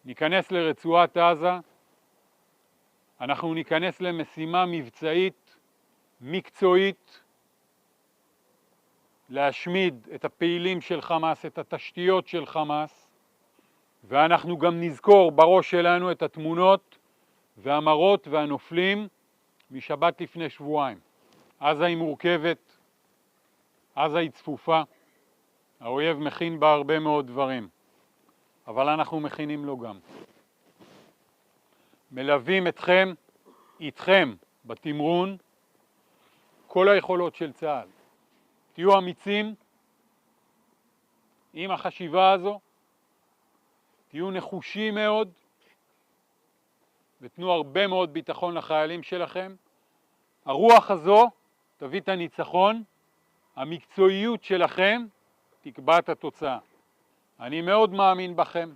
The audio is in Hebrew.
ניכנס לרצועת עזה, אנחנו ניכנס למשימה מבצעית, מקצועית, להשמיד את הפעילים של חמאס, את התשתיות של חמאס, ואנחנו גם נזכור בראש שלנו את התמונות והמראות והנופלים משבת לפני שבועיים. עזה היא מורכבת, עזה היא צפופה, האויב מכין בה הרבה מאוד דברים, אבל אנחנו מכינים לו גם. מלווים אתכם, איתכם, בתמרון, כל היכולות של צה"ל. תהיו אמיצים עם החשיבה הזו, תהיו נחושים מאוד, ותנו הרבה מאוד ביטחון לחיילים שלכם. הרוח הזו תביא את הניצחון, המקצועיות שלכם תקבע את התוצאה. אני מאוד מאמין בכם,